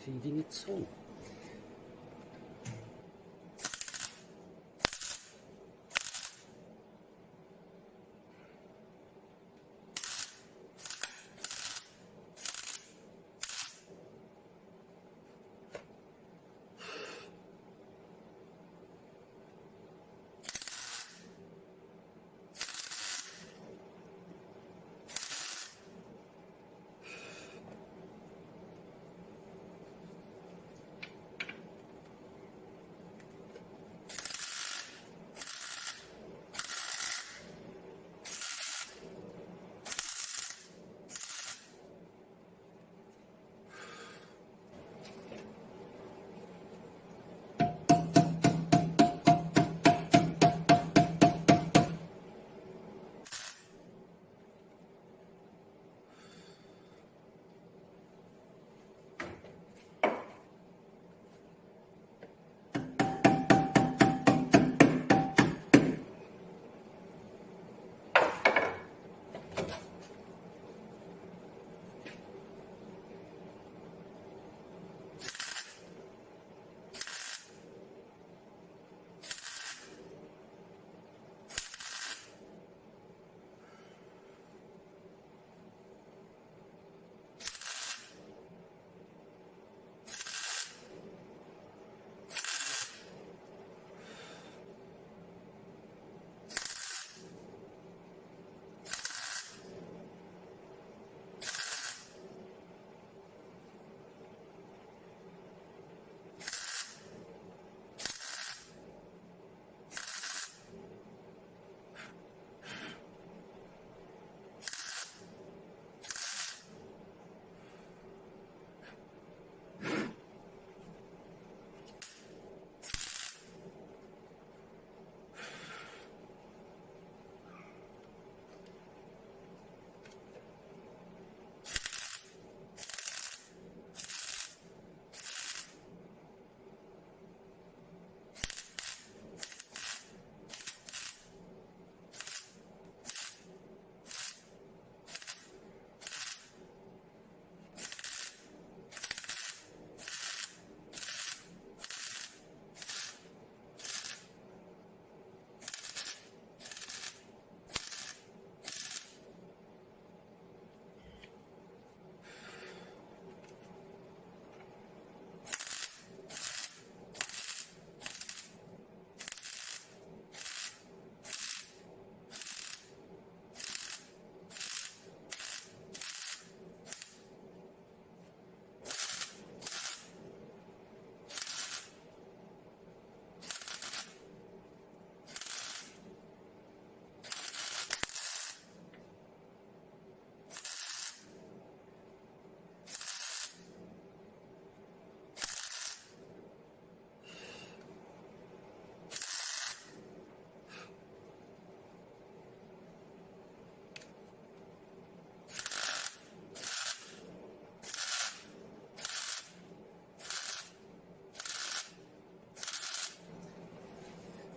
feeding at all.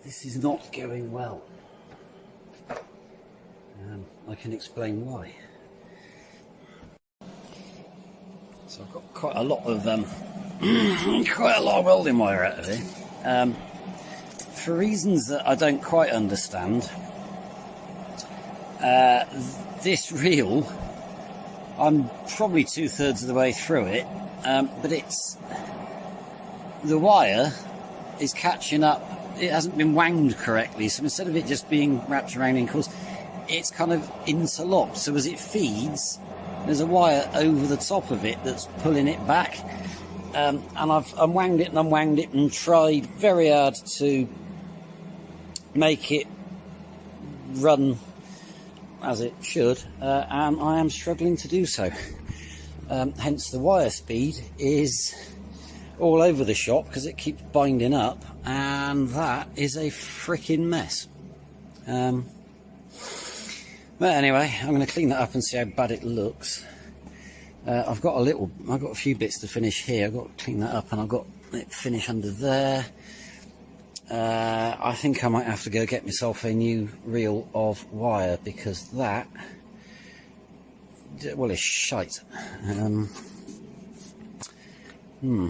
This is not going well. I can explain why. So I've got quite a lot of welding wire out of here. For reasons that I don't quite understand, this reel, I'm probably 2/3 of the way through it, but the wire is catching up. It hasn't been wound correctly, so instead of it just being wrapped around in course, it's kind of interlocked. So as it feeds, there's a wire over the top of it that's pulling it back. And I've unwound it and unwound it and tried very hard to make it run as it should, and I am struggling to do so. Hence the wire speed is all over the shop because it keeps binding up, and that is a freaking mess. But anyway, I'm going to clean that up and see how bad it looks. I've got a few bits to finish here. I've got to clean that up, and I've got it finish under there. I think I might have to go get myself a new reel of wire because that, well, it's shite. Hmm.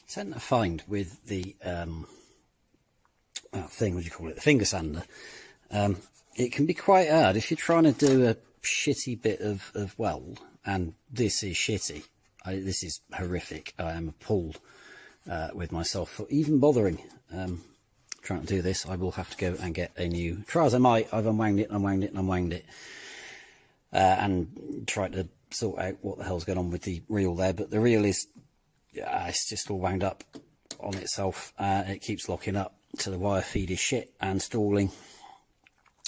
I tend to find with the thing, what do you call it, the finger sander, it can be quite hard if you're trying to do a shitty bit of weld, and this is shitty. This is horrific. I am appalled with myself for even bothering trying to do this. I will have to go and get a new, try as I might, I've unwound it and unwound it and unwound it, and tried to sort out what the hell's going on with the reel there, but the reel is, it's just all wound up on itself. It keeps locking up to the wire feed is shit and stalling.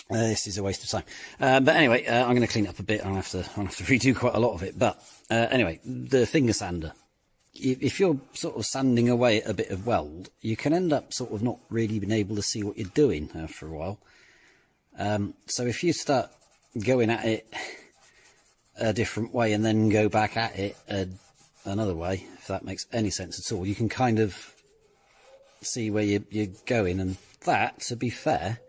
This is a waste of time. But anyway, I'm going to clean it up a bit. I'll have to redo quite a lot of it. But anyway, the finger sander. If you're sort of sanding away at a bit of weld, you can end up sort of not really being able to see what you're doing after a while. So if you start going at it a different way and then go back at it another way, if that makes any sense at all, you can kind of see where you're going. And that, to be fair,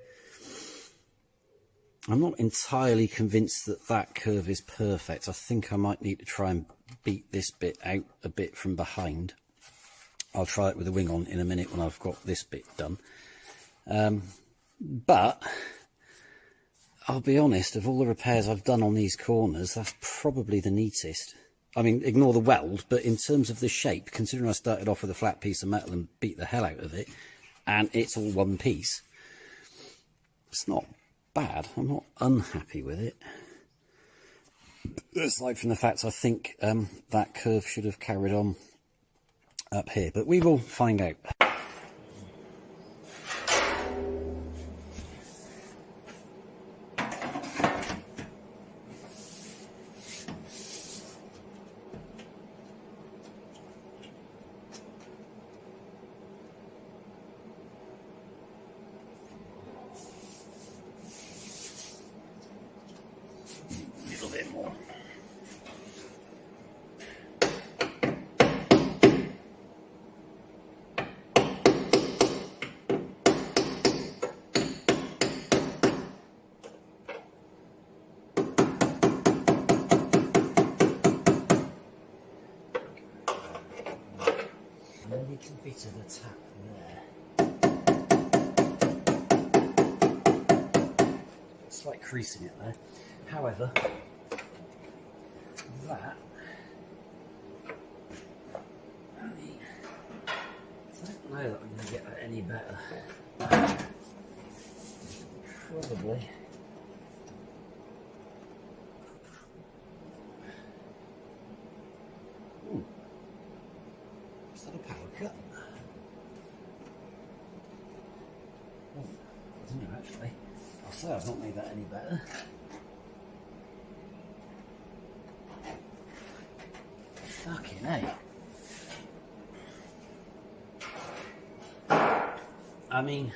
I'm not entirely convinced that that curve is perfect. I think I might need to try and beat this bit out a bit from behind. I'll try it with the wing on in a minute when I've got this bit done. But I'll be honest, of all the repairs I've done on these corners, that's probably the neatest. I mean, ignore the weld, but in terms of the shape, considering I started off with a flat piece of metal and beat the hell out of it, and it's all one piece, it's not bad. I'm not unhappy with it. Aside from the fact I think that curve should have carried on up here, but we will find out. A little bit of a tap there. Slight crease in it there. However, that, I mean, I don't know that I'm going to get that any better. Probably. Is that a power cut? Oh, I don't know actually. I'll say I've not made that any better. Fucking A. I mean,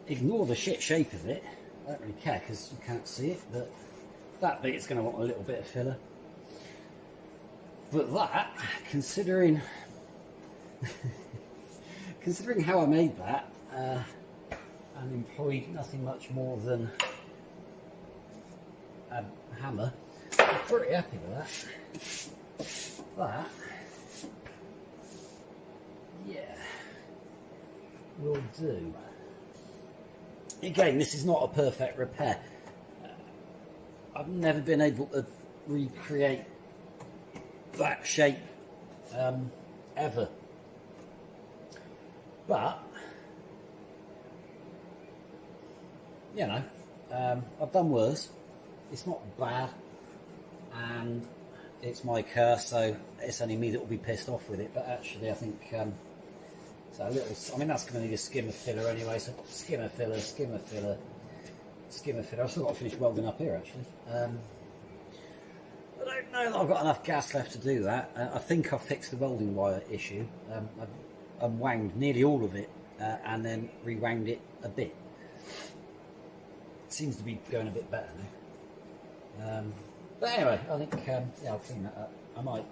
ignore the shit shape of it. I don't really care because you can't see it, but that bit's going to want a little bit of filler. But that, considering considering how I made that and employed nothing much more than a hammer, I'm pretty happy with that. That, yeah, will do. Again, this is not a perfect repair. I've never been able to recreate that shape ever. But, you know, I've done worse. It's not bad. And it's my car, so it's only me that will be pissed off with it. But actually, I think... so a little, I mean, that's going to need a skimmer filler anyway, so skimmer filler, skimmer filler, skimmer filler. I've still got to finish welding up here actually. I don't know that I've got enough gas left to do that. I think I've fixed the welding wire issue. I've unwound nearly all of it and then rewound it a bit. It seems to be going a bit better now. But anyway, I think, yeah, I'll clean that up. I might,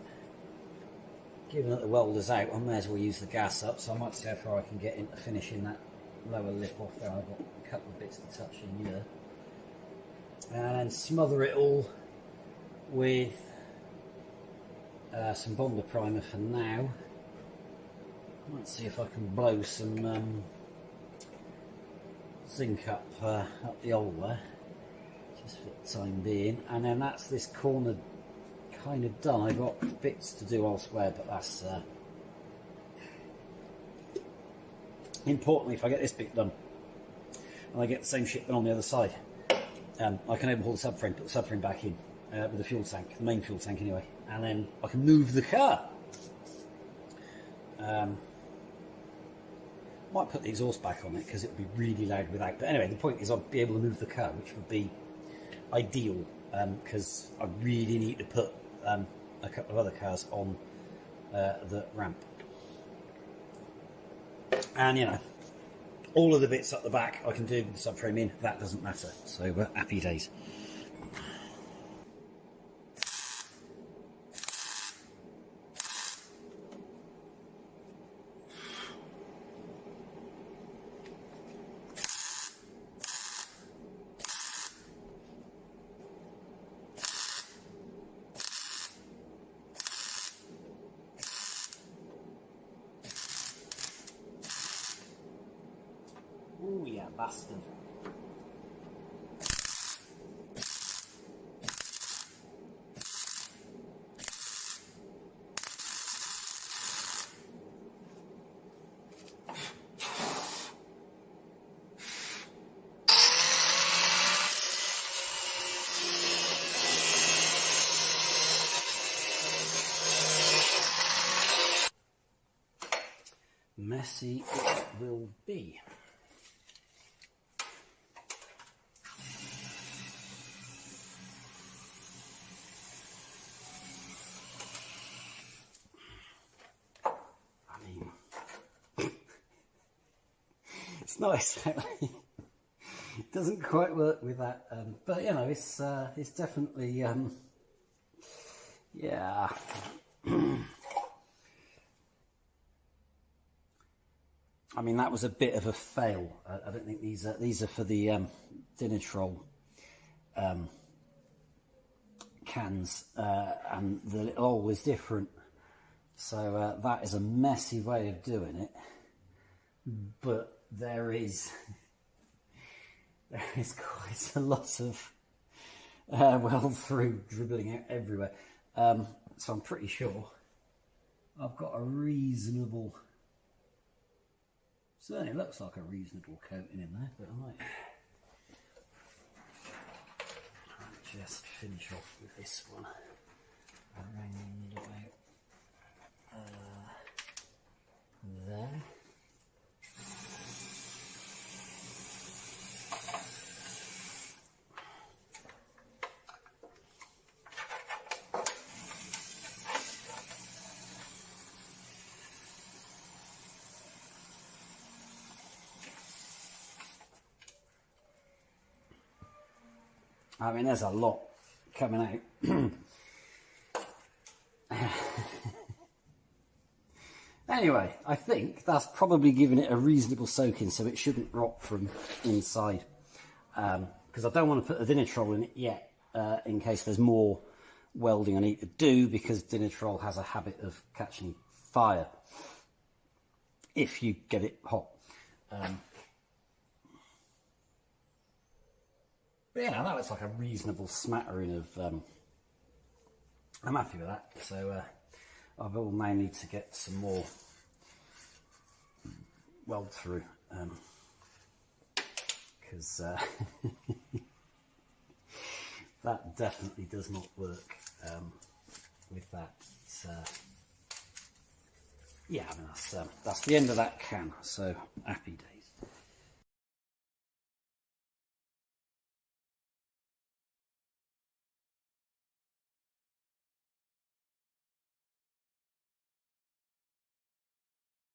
given that the welder's out, I may as well use the gas up, so I might see how far I can get into finishing that lower lip off there. I've got a couple of bits to touch in here. And smother it all with some Bonder primer for now. Let's see if I can blow some zinc up the hole there, just for the time being. And then that's this corner kind of done. I've got bits to do elsewhere, but that's importantly, if I get this bit done and I get the same shit done on the other side, I can overhaul the subframe, put the subframe back in with the fuel tank, the main fuel tank anyway, and then I can move the car. Might put the exhaust back on it because it would be really loud without, but anyway, the point is I'll be able to move the car, which would be ideal, because I really need to put a couple of other cars on the ramp. And you know, all of the bits at the back I can do with the subframe in, that doesn't matter, so happy days. Oh yeah, bastard. Messy it will be. It's nice, actually. It doesn't quite work with that, but you know, it's definitely, yeah. I mean, that was a bit of a fail. I don't think these are for the Dinitrol cans, and the hole was different. So that is a messy way of doing it. But there is quite a lot of weld through dribbling out everywhere. So I'm pretty sure I've got a reasonable, certainly looks like a reasonable coating in there, but I might just finish off with this one around about there. I mean, there's a lot coming out. Anyway, I think that's probably given it a reasonable soaking, so it shouldn't rot from inside. Because I don't want to put the Dinitrol in it yet, in case there's more welding I need to do, because Dinitrol has a habit of catching fire if you get it hot. But yeah, that looks like a reasonable smattering of, I'm happy with that. So I may need to get some more weld through, because that definitely does not work with that. Yeah, I mean that's the end of that can, so happy days.